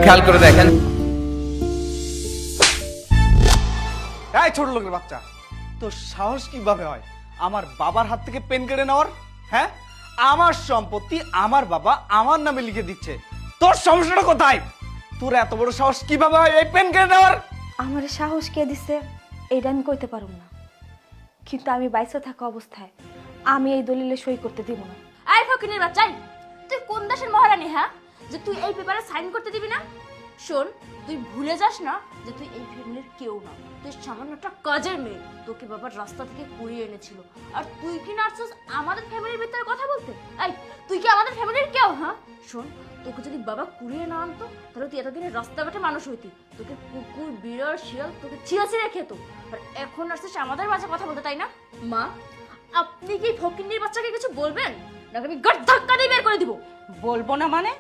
খেয়াল করে দেখেন। এই ছোট লোকের বাচ্চা, তোর সাহস কিভাবে হয় আমার বাবার হাত থেকে পেন কেড়ে নেওয়ার? হ্যাঁ, আমার সম্পত্তি আমার বাবা আমার নামে লিখে দিচ্ছে, তোর সমস্যাটা কোথায়? তোর এত বড় সাহস কিভাবে হয় এই পেন কেড়ে নেওয়ার? আমার সাহস কে দিছে এইটা আমি কইতে পারুম না, কিন্তু আমি বাইসা থাকা অবস্থায় আমি এই দলিলে সই করতে দিব না। আই ফকিনের বাচ্চাই, তুই কোন দেশের মহারানী হ্যাঁ, যে তুই এই পেপারে সাইন করতে দিবি না? শোন, তুই ভুলে যাস না যে তুই এই ফ্যামিলির কেউ না, তুই সামান্য একটা কাজের মেয়ে। তোকে বাবার রাস্তা থেকে কুড়িয়ে এনেছিল, আর তুই কি নার্সিস আমাদের ফ্যামিলির ভিতরে কথা বলতে? এই তুই কি আমাদের ফ্যামিলির কেউ? হ্যাঁ শোন, তোকে যদি বাবা কুড়িয়ে না আনতো তাহলে তুই এতদিনে রাস্তাঘাটে মানুষ হইতি, তোকে কুকুর বিড়াল শিয়াল তোকে ছিঁড়ে খেত, আর এখন নার্সিস আমাদের মাঝে কথা বলতে, তাই না? মা, আপনি কি ফকিন্নির বাচ্চাকে কিছু বলবেন নাকি আমি গাড় ধাক্কা দিয়ে বের করে দিব? বলবো না মানে?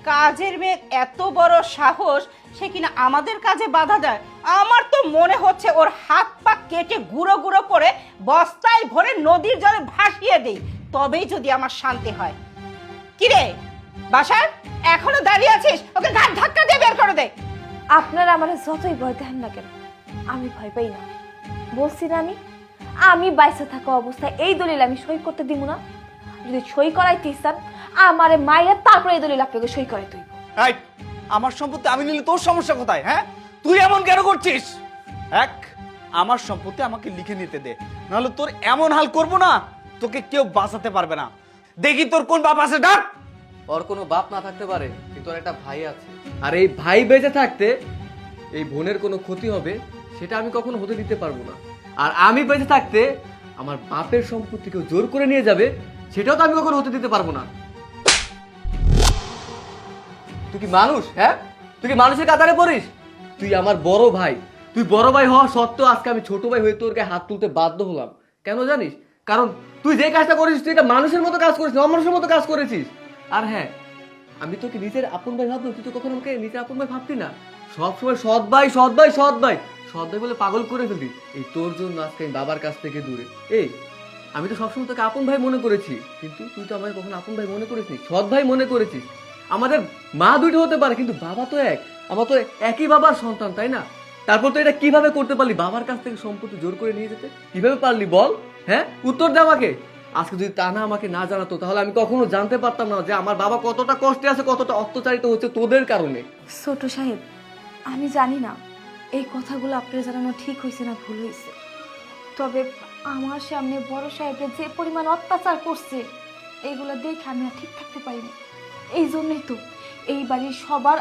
কাজের মেয়ে এত বড় সাহস, সে কিনা আমাদের কাজে বাধা দেয়। আমার তো মনে হচ্ছে ওর হাত পা কেটে গুঁড়ো গুঁড়ো করে বস্তায় ভরে নদীর জলে ভাসিয়ে দেই, তবেই যদি আমার শান্তি হয়। কিরে বাসার এখনো দাঁড়িয়ে আছিস? ওকে ঘাট ধাক্কা দিয়ে বের করে দে। আপনারা আমার যতই ভয় দেন না কেন, আমি ভয় পাই না। বলছি না আমি বাইসা থাকা অবস্থায় এই দলিল আমি সই করতে দিব না। যদি সই করাইতে চান আমারে মাইরে তারপরে এই দলিল আপনাকে সই করাই তুই। এই, আমার সম্পত্তি আমি নিলে তোর সমস্যা কোথায়? হ্যাঁ, তুই এমন কেন করছিস? এক, আমার সম্পত্তি আমাকে লিখে নিতে দে, নাহলে তোর এমন হাল করবো না তোকে কেউ বাঁচাতে পারবে না। দেখি তোর কোন বাপ আছে, ডাক। ওর কোনো বাপ না থাকতে পারে, কিন্তু ওর একটা ভাই আছে, আর এই ভাই বেঁচে থাকতে এই বোনের কোনো ক্ষতি হবে সেটা আমি কখনো হতে দিতে পারবো না। আর আমি বেঁচে থাকতে আমার বাপের সম্পত্তি কেউ জোর করে নিয়ে যাবে সেটাও তো আমি কখনো হতে দিতে পারবো না। তুই কি মানুষ? হ্যাঁ, তুই কি মানুষের কাতারে পড়িস? তুই আমার বড় ভাই, তুই বড় ভাই হওয়া সত্ত্বেও আজকে আমি ছোট ভাই হয়ে তোর গায়ে হাত তুলতে বাধ্য হলাম। কেন জানিস? কারণ তুই যে কাজটা করেছিস তুই এটা মানুষের মতো কাজ করেছিস, অমানুষের মতো কাজ করেছিস। আর হ্যাঁ, আমি তোকে নিজের আপন ভাই ভাবতাম, তুই তো কখনো আমাকে নিজের আপন ভাই ভাবতি না। সবসময় সৎ ভাই সৎ ভাই সৎ ভাই সৎ ভাই বলে পাগল করে ফেলি। এই তোর জন্য আজকে আমি বাবার কাছ থেকে দূরে। এই আমি তো সবসময় তোকে আপন ভাই মনে করেছি, কিন্তু তুই তো আমাকে কখনো আপন ভাই মনে করিসনি, সৎ ভাই মনে করেছিস। আমাদের মা দুটো হতে পারে কিন্তু বাবা তো এক, আমার তো একই বাবার সন্তান, তাই না? তারপর তো এটা কিভাবে করতে পারলি? বাবার কাছ থেকে সম্পত্তি জোর করে নিয়ে যেতে কিভাবে পারলি বল? হ্যাঁ, উত্তর দে আমাকে। আজকে যদি তা না আমাকে না জানাতো তাহলে আমি কখনো জানতে পারতাম না যে আমার বাবা কতটা কষ্টে আছে, কতটা অত্যাচারিত হচ্ছে তোদের কারণে। ছোট সাহেব, আমি জানি না এই কথাগুলো আপনার জানানো ঠিক হয়েছে না ভুল হয়েছে, তবে আমার সামনে বড় সাহেবরা যে পরিমাণ অত্যাচার করছে এইগুলো দেখে আমি আর ঠিক থাকতে পারিনি। এই জন্যই তো এই বাড়ির সবার